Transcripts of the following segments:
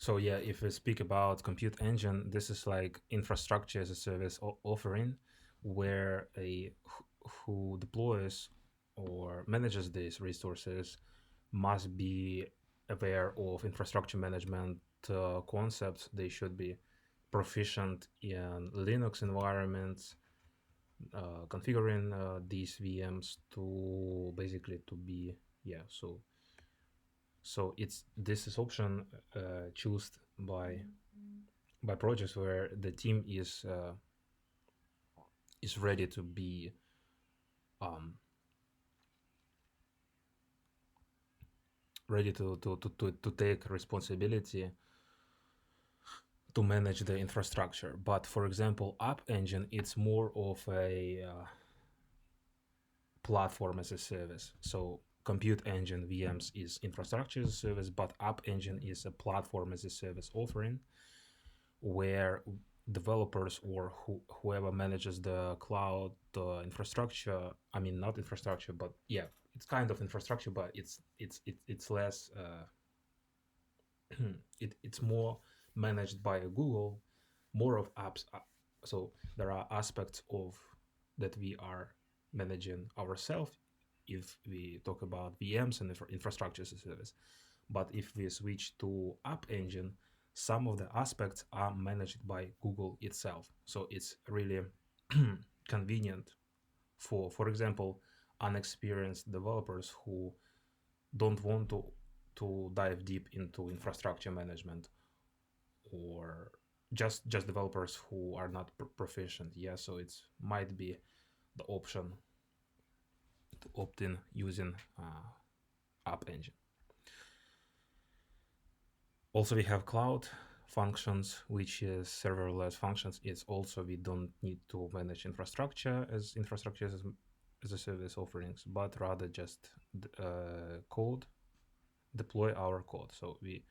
So yeah, if we speak about compute engine, this is like infrastructure as a service offering, where who deploys or manages these resources must be aware of infrastructure management concepts. They should be proficient in Linux environments, configuring these VMs to basically to be, yeah. So it's this is option chosen by projects where the team is ready to be um, ready to take responsibility to manage the infrastructure. But for example, App Engine, it's more of a platform as a service. So Compute Engine VMs is infrastructure as a service, but App Engine is a platform as a service offering where developers or whoever manages the cloud infrastructure, I mean not infrastructure, but yeah, it's kind of infrastructure, but it's less it's more managed by Google, more of apps. So there are aspects of that we are managing ourselves if we talk about VMs and infrastructure as a service. But if we switch to App Engine, some of the aspects are managed by Google itself. So it's really convenient for example, unexperienced developers who don't want to dive deep into infrastructure management, or just developers who are not proficient. Yeah, so it might be the option to opt in using App Engine. Also, we have cloud functions, which is serverless functions. It's also we don't need to manage infrastructure as a service offerings, but rather just code, deploy our code. So the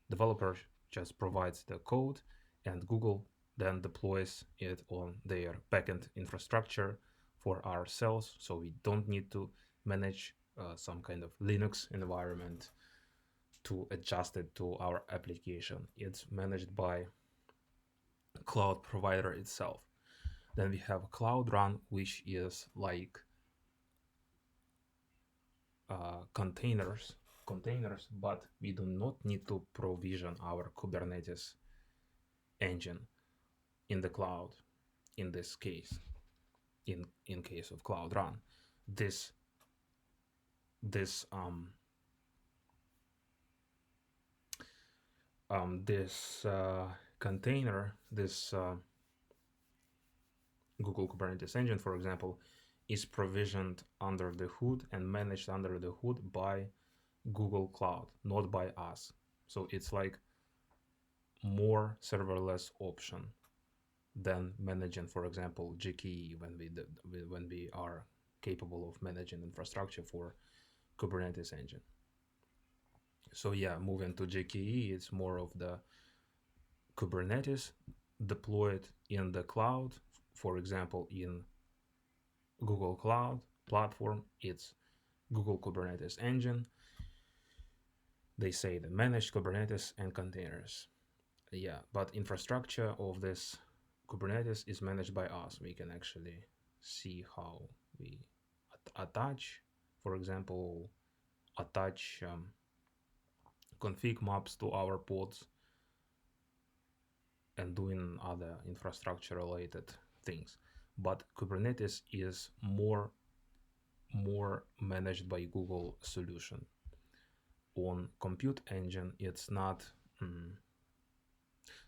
developer just provides the code, and Google then deploys it on their backend infrastructure for ourselves. So we don't need to manage some kind of Linux environment to adjust it to our application. It's managed by cloud provider itself. Then we have Cloud Run, which is like containers, but we do not need to provision our Kubernetes engine in the cloud. In this case, in case of Cloud Run, this this this container, this Google Kubernetes engine, for example, is provisioned under the hood and managed under the hood by Google Cloud, not by us. So it's like more serverless option than managing, for example, GKE when we are capable of managing infrastructure for Kubernetes engine. So yeah, moving to GKE, it's more of the Kubernetes deployed in the cloud. For example, in Google Cloud platform, it's Google Kubernetes engine. They say the managed Kubernetes and containers. Yeah, but infrastructure of this Kubernetes is managed by us. We can actually see how we attach, for example, attach config maps to our pods and doing other infrastructure related things. But Kubernetes is more managed by Google solution. On Compute Engine, it's not.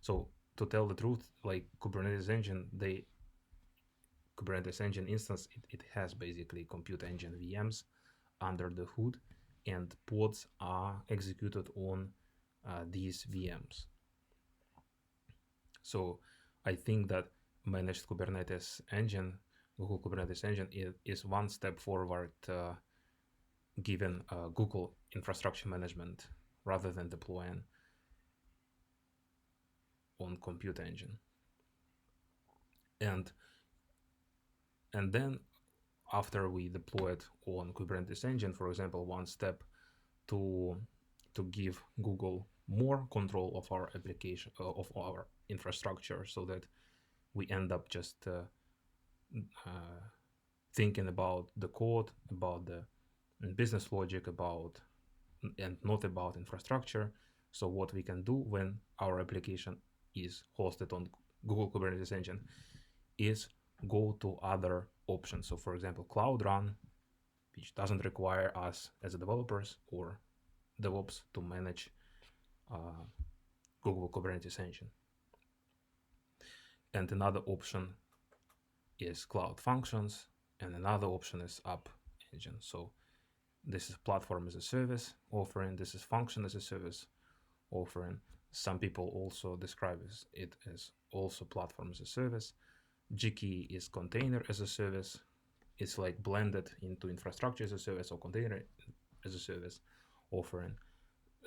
So to tell the truth, like Kubernetes engine instance, it has basically Compute Engine VMs under the hood, and pods are executed on these VMs. So I think that managed Kubernetes engine, Google Kubernetes engine, is one step forward given Google infrastructure management rather than deploying on Compute Engine. And then after we deploy it on Kubernetes engine, for example, one step to give Google more control of our application, of our infrastructure, so that we end up just thinking about the code, about the business logic, about and not about infrastructure. So what we can do when our application is hosted on Google Kubernetes Engine is go to other options. So for example, Cloud Run, which doesn't require us as developers or DevOps to manage Google Kubernetes Engine. And another option is Cloud Functions, and another option is App Engine. So this is platform as a service offering, this is function as a service offering. Some people also describe it as also platform as a service. GKE is container as a service. It's like blended into infrastructure as a service or container as a service offering.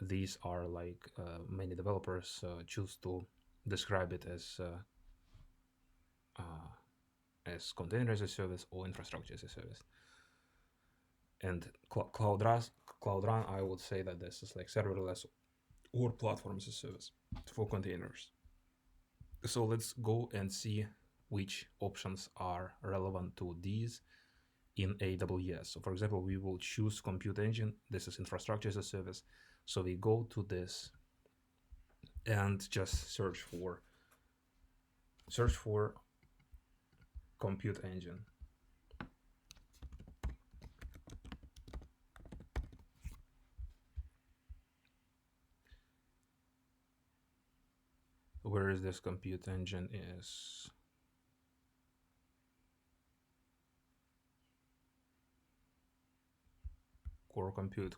These are like many developers choose to describe it as container as a service or infrastructure as a service. And Cloud Run, I would say that this is like serverless or platform as a service for containers. So let's go and see which options are relevant to these in AWS. So for example, we will choose Compute Engine. This is infrastructure as a service. So we go to this and just search for Compute Engine. Where is this Compute Engine? Is core compute,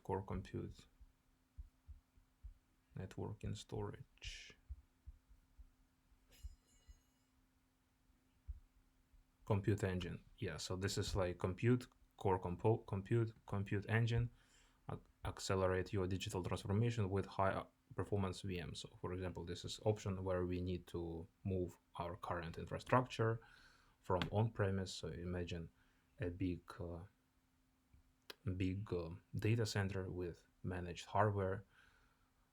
network and storage. Compute Engine. Yeah, so this is like compute, core compute engine, accelerate your digital transformation with high performance VM. So for example, this is option where we need to move our current infrastructure from on-premise. So imagine a big data center with managed hardware,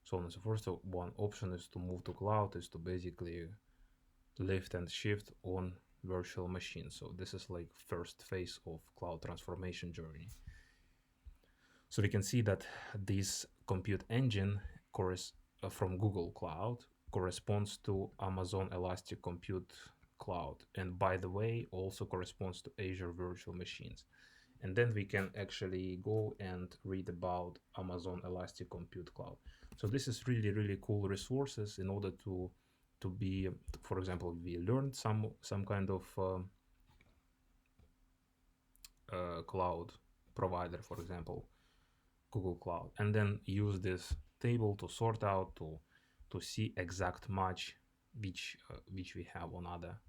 so on and so forth. So one option is to move to cloud, is to basically lift and shift on virtual machines. So this is like first phase of cloud transformation journey. So we can see that this compute engine from Google Cloud corresponds to Amazon Elastic Compute Cloud, and by the way also corresponds to Azure Virtual Machines. And then we can actually go and read about Amazon Elastic Compute Cloud. So this is really cool resources in order to be, for example, we learned some kind of cloud provider, for example, Google Cloud, and then use this table to sort out to see exact match which we have on other,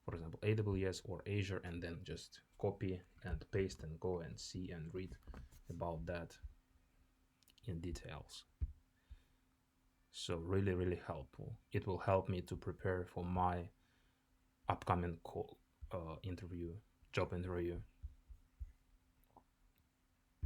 for example, AWS or Azure, and then just copy and paste and go and see and read about that in details. So really helpful. It will help me to prepare for my upcoming job interview